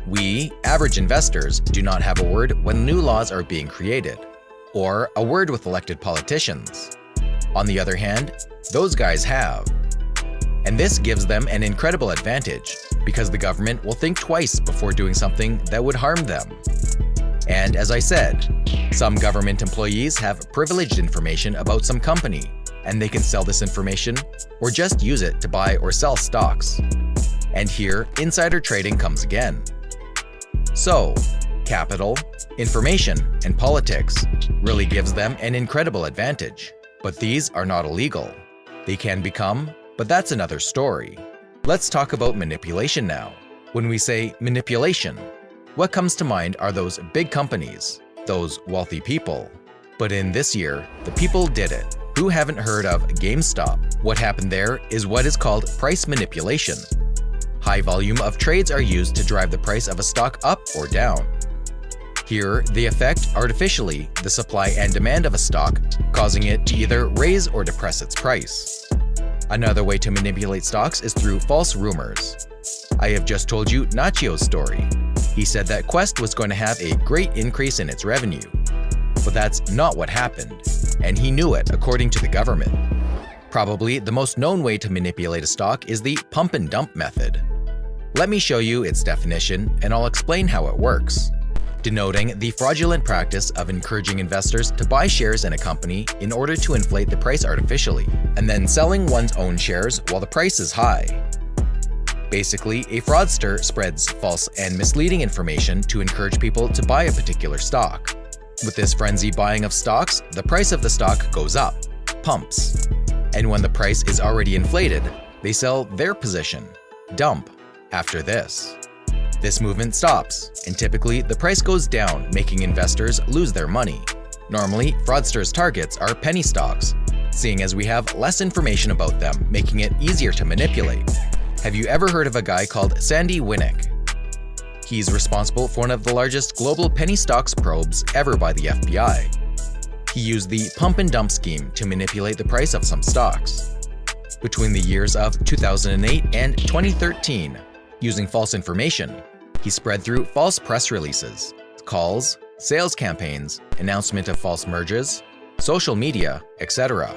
We, average investors, do not have a word when new laws are being created, or a word with elected politicians. On the other hand, those guys have. And this gives them an incredible advantage, because the government will think twice before doing something that would harm them. And as I said, some government employees have privileged information about some company, and they can sell this information or just use it to buy or sell stocks. And here, insider trading comes again. So, capital, information, and politics really gives them an incredible advantage. But these are not illegal. They can become, but that's another story. Let's talk about manipulation now. When we say manipulation, what comes to mind are those big companies, those wealthy people. But in this year, the people did it. Who haven't heard of GameStop? What happened there is what is called price manipulation. High volume of trades are used to drive the price of a stock up or down. Here, they affect artificially the supply and demand of a stock, causing it to either raise or depress its price. Another way to manipulate stocks is through false rumors. I have just told you Naccio's story. He said that Quest was going to have a great increase in its revenue. But that's not what happened, and he knew it according to the government. Probably the most known way to manipulate a stock is the pump and dump method. Let me show you its definition, and I'll explain how it works. Denoting the fraudulent practice of encouraging investors to buy shares in a company in order to inflate the price artificially, and then selling one's own shares while the price is high. Basically, a fraudster spreads false and misleading information to encourage people to buy a particular stock. With this frenzied buying of stocks, the price of the stock goes up, pumps. And when the price is already inflated, they sell their position, dump, after this. This movement stops, and typically the price goes down, making investors lose their money. Normally, fraudsters' targets are penny stocks, seeing as we have less information about them, making it easier to manipulate. Have you ever heard of a guy called Sandy Winnick? He's responsible for one of the largest global penny stocks probes ever by the FBI. He used the pump and dump scheme to manipulate the price of some stocks. Between the years of 2008 and 2013, using false information, he spread through false press releases, calls, sales campaigns, announcement of false mergers, social media, etc.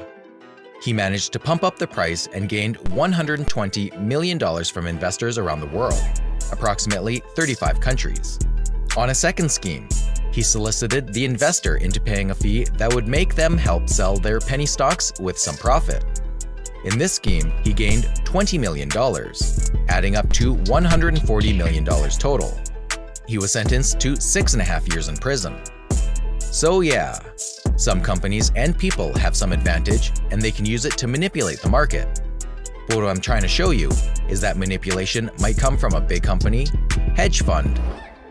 He managed to pump up the price and gained $120 million from investors around the world, approximately 35 countries. On a second scheme, he solicited the investor into paying a fee that would make them help sell their penny stocks with some profit. In this scheme, he gained $20 million, adding up to $140 million total. He was sentenced to 6.5 years in prison. So yeah, some companies and people have some advantage and they can use it to manipulate the market. But what I'm trying to show you is that manipulation might come from a big company, hedge fund,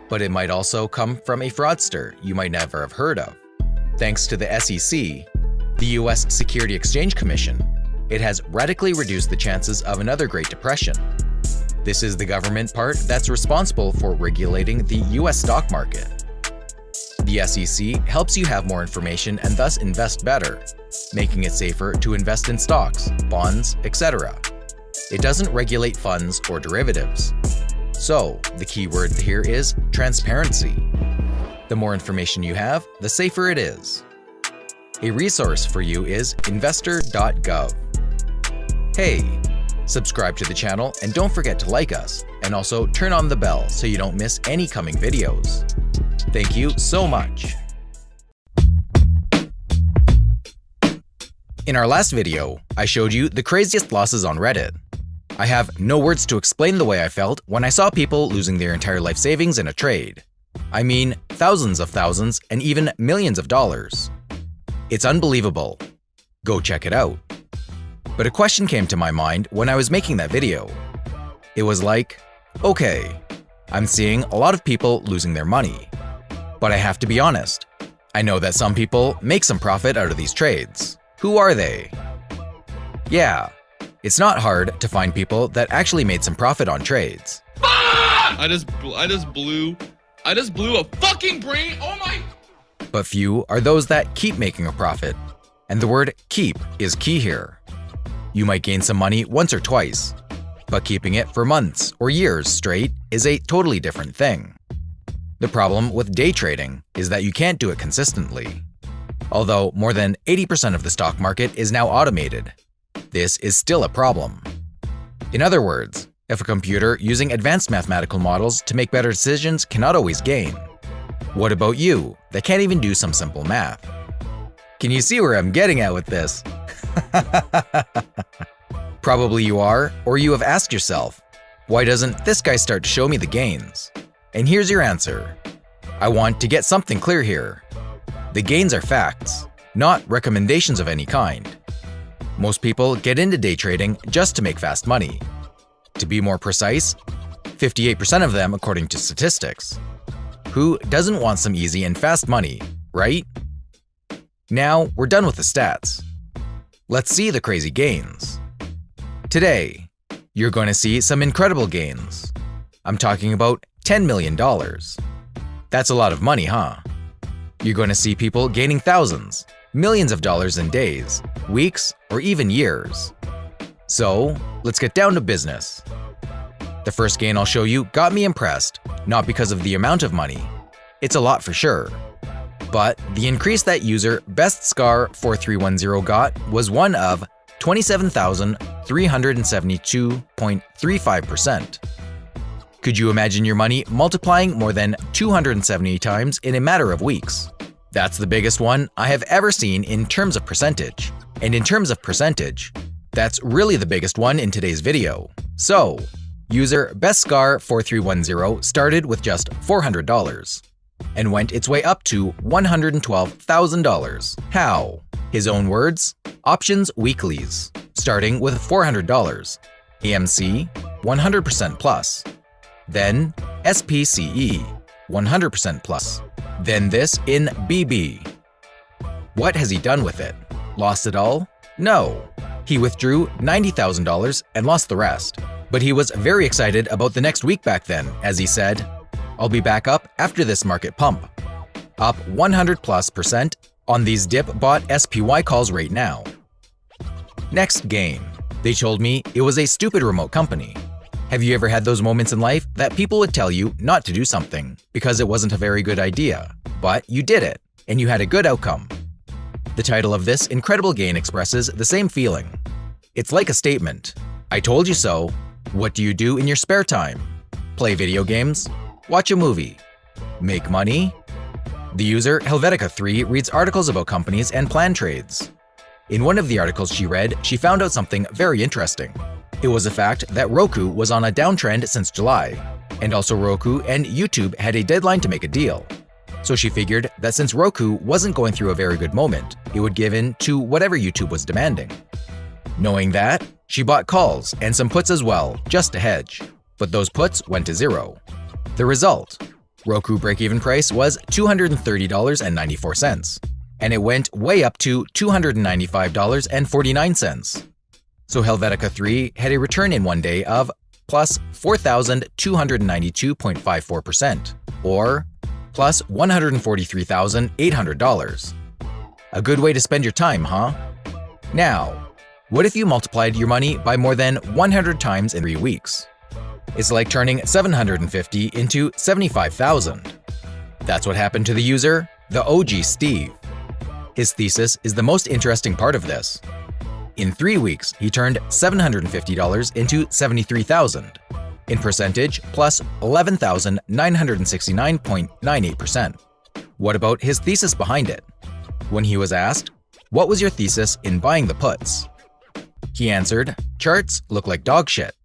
but it might also come from a fraudster you might never have heard of. Thanks to the SEC, the US Security Exchange Commission, it has radically reduced the chances of another Great Depression. This is the government part that's responsible for regulating the US stock market. The SEC helps you have more information and thus invest better, making it safer to invest in stocks, bonds, etc. It doesn't regulate funds or derivatives. So, the key word here is transparency. The more information you have, the safer it is. A resource for you is investor.gov. Hey, subscribe to the channel and don't forget to like us, and also turn on the bell so you don't miss any coming videos. Thank you so much. In our last video, I showed you the craziest losses on Reddit. I have no words to explain the way I felt when I saw people losing their entire life savings in a trade. I mean, thousands of thousands and even millions of dollars. It's unbelievable. Go check it out. But a question came to my mind when I was making that video. It was like, okay, I'm seeing a lot of people losing their money. But I have to be honest, I know that some people make some profit out of these trades. Who are they? Yeah, it's not hard to find people that actually made some profit on trades. I just blew a fucking brain. Oh my. But few are those that keep making a profit. And the word keep is key here. You might gain some money once or twice, but keeping it for months or years straight is a totally different thing. The problem with day trading is that you can't do it consistently. Although more than 80% of the stock market is now automated, this is still a problem. In other words, if a computer using advanced mathematical models to make better decisions cannot always gain, what about you that can't even do some simple math? Can you see where I'm getting at with this? Probably you are, or you have asked yourself, why doesn't this guy start to show me the gains? And here's your answer. I want to get something clear here. The gains are facts, not recommendations of any kind. Most people get into day trading just to make fast money. To be more precise, 58% of them according to statistics. Who doesn't want some easy and fast money, right? Now we're done with the stats. Let's see the crazy gains. Today, you're going to see some incredible gains. I'm talking about $10 million. That's a lot of money, huh? You're going to see people gaining thousands, millions of dollars in days, weeks, or even years. So, let's get down to business. The first gain I'll show you got me impressed, not because of the amount of money. It's a lot for sure. But the increase that user BestScar4310 got was one of 27,372.35%. Could you imagine your money multiplying more than 270 times in a matter of weeks? That's the biggest one I have ever seen in terms of percentage. And in terms of percentage, that's really the biggest one in today's video. So, user BestScar4310 started with just $400 and went its way up to $112,000. How? His own words, options weeklies, starting with $400, AMC 100% plus, then SPCE, 100% plus. Then this in BB. What has he done with it? Lost it all? No. He withdrew $90,000 and lost the rest. But he was very excited about the next week back then, as he said, "I'll be back up after this market pump." Up 100+% on these dip bought SPY calls right now. Next gain. They told me it was a stupid remote company. Have you ever had those moments in life that people would tell you not to do something because it wasn't a very good idea, but you did it and you had a good outcome? The title of this incredible gain expresses the same feeling. It's like a statement. I told you so. What do you do in your spare time? Play video games? Watch a movie? Make money? The user Helvetica3 reads articles about companies and plan trades. In one of the articles she read, she found out something very interesting. It was a fact that Roku was on a downtrend since July, and also Roku and YouTube had a deadline to make a deal. So she figured that since Roku wasn't going through a very good moment, it would give in to whatever YouTube was demanding. Knowing that, she bought calls and some puts as well, just to hedge. But those puts went to zero. The result? Roku break-even price was $230.94, and it went way up to $295.49. So Helvetica3 had a return in one day of plus 4,292.54%, or plus $143,800. A good way to spend your time, huh? Now, what if you multiplied your money by more than 100 times in 3 weeks? It's like turning 750 into 75,000. That's what happened to the user, the OG Steve. His thesis is the most interesting part of this. In 3 weeks, he turned $750 into $73,000. In percentage, plus 11,969.98%. What about his thesis behind it? When he was asked, "What was your thesis in buying the puts?" he answered, "Charts look like dog shit.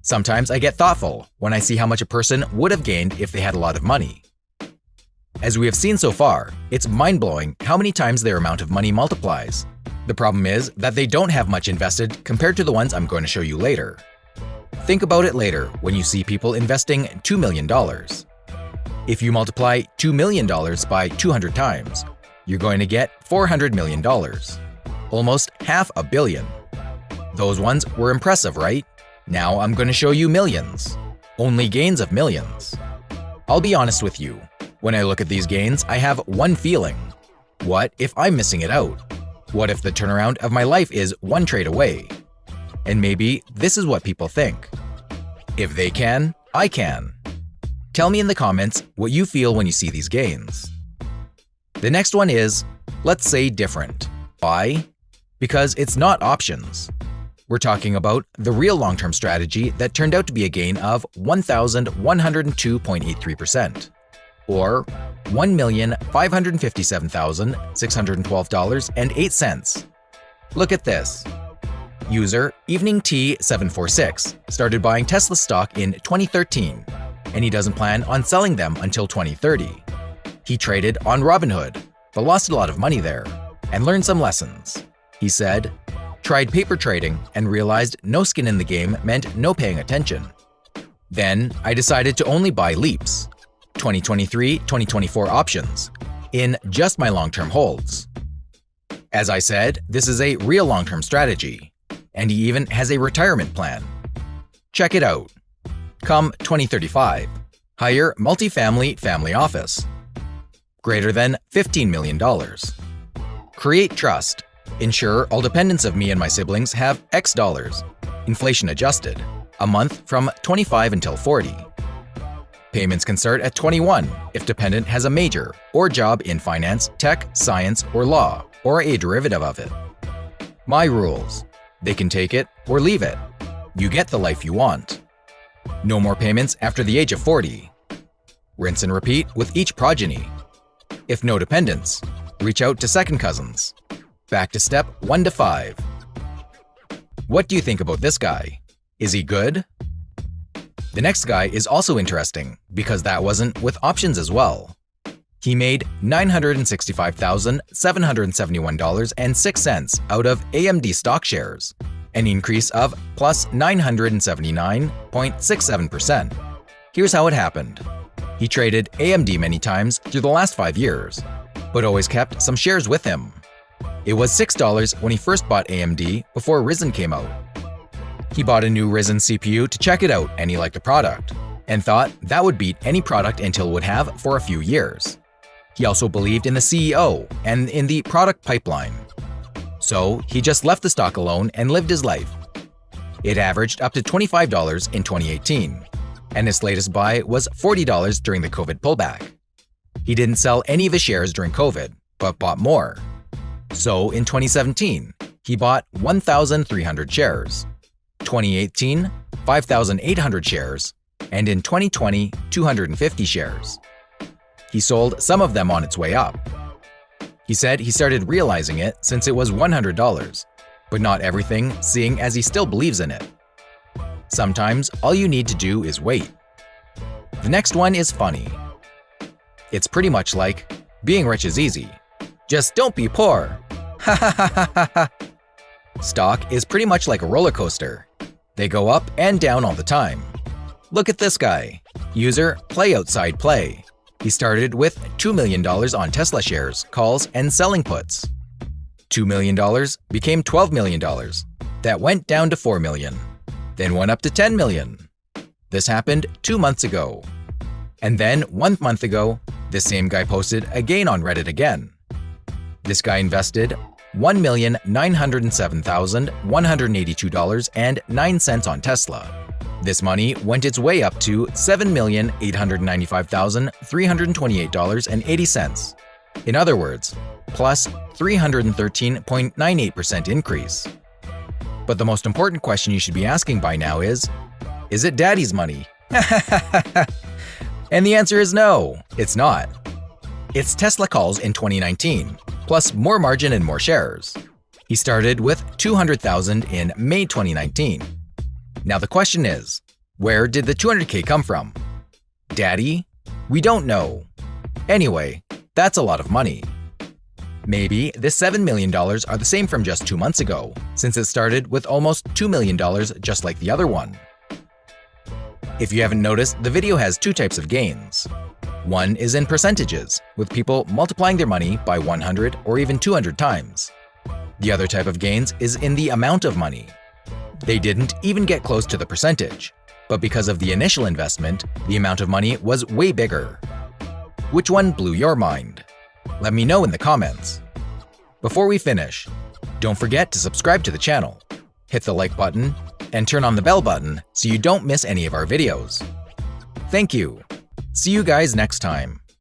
Sometimes I get thoughtful when I see how much a person would have gained if they had a lot of money." As we have seen so far, it's mind-blowing how many times their amount of money multiplies. The problem is that they don't have much invested compared to the ones I'm going to show you later. Think about it later when you see people investing $2 million. If you multiply $2 million by 200 times, you're going to get $400 million. Almost $500 million. Those ones were impressive, right? Now I'm going to show you millions. Only gains of millions. I'll be honest with you. When I look at these gains, I have one feeling. What if I'm missing it out? What if the turnaround of my life is one trade away? And maybe this is what people think. If they can, I can. Tell me in the comments what you feel when you see these gains. The next one is, let's say, different. Why? Because it's not options. We're talking about the real long-term strategy that turned out to be a gain of 1,102.83%, or $1,557,612.08. Look at this. User Evening T 746 started buying Tesla stock in 2013, and he doesn't plan on selling them until 2030. He traded on Robinhood, but lost a lot of money there, and learned some lessons. He said, "Tried paper trading and realized no skin in the game meant no paying attention. Then I decided to only buy leaps, 2023-2024 options, in just my long-term holds." As I said, this is a real long-term strategy, and he even has a retirement plan. Check it out. Come 2035, hire multifamily family office. Greater than $15 million. Create trust. Ensure all dependents of me and my siblings have X dollars, inflation adjusted, a month from 25 until 40. Payments can start at 21 if dependent has a major or job in finance, tech, science, or law, or a derivative of it. My rules. They can take it or leave it. You get the life you want. No more payments after the age of 40. Rinse and repeat with each progeny. If no dependents, reach out to second cousins. Back to step 1 to 5. What do you think about this guy? Is he good? The next guy is also interesting because that wasn't with options as well. He made $965,771.06 out of AMD stock shares, an increase of plus 979.67%. Here's how it happened. He traded AMD many times through the last 5 years, but always kept some shares with him. It was $6 when he first bought AMD before Ryzen came out. He bought a new Ryzen CPU to check it out and he liked the product, and thought that would beat any product Intel would have for a few years. He also believed in the CEO and in the product pipeline. So he just left the stock alone and lived his life. It averaged up to $25 in 2018, and his latest buy was $40 during the COVID pullback. He didn't sell any of his shares during COVID, but bought more. So in 2017, he bought 1,300 shares, 2018, 5,800 shares, and in 2020, 250 shares. He sold some of them on its way up. He said he started realizing it since it was $100, but not everything, seeing as he still believes in it. Sometimes all you need to do is wait. The next one is funny. It's pretty much like, being rich is easy. Just don't be poor. Ha ha ha ha ha. Stock is pretty much like a roller coaster. They go up and down all the time. Look at this guy. User Play Outside Play. He started with $2 million on Tesla shares, calls, and selling puts. $2 million became $12 million. That went down to $4 million. Then went up to $10 million. This happened 2 months ago. And then 1 month ago, this same guy posted a gain on Reddit again. This guy invested $1,907,182.09 on Tesla. This money went its way up to $7,895,328.80. In other words, plus 313.98% increase. But the most important question you should be asking by now is it daddy's money? And the answer is no, it's not. It's Tesla calls in 2019, plus more margin and more shares. He started with 200,000 in May 2019. Now the question is, where did the 200K come from? Daddy? We don't know. Anyway, that's a lot of money. Maybe the $7 million are the same from just 2 months ago, since it started with almost $2 million just like the other one. If you haven't noticed, the video has 2 types of gains. One is in percentages, with people multiplying their money by 100 or even 200 times. The other type of gains is in the amount of money. They didn't even get close to the percentage, but because of the initial investment, the amount of money was way bigger. Which one blew your mind? Let me know in the comments. Before we finish, don't forget to subscribe to the channel, hit the like button, and turn on the bell button so you don't miss any of our videos. Thank you. See you guys next time.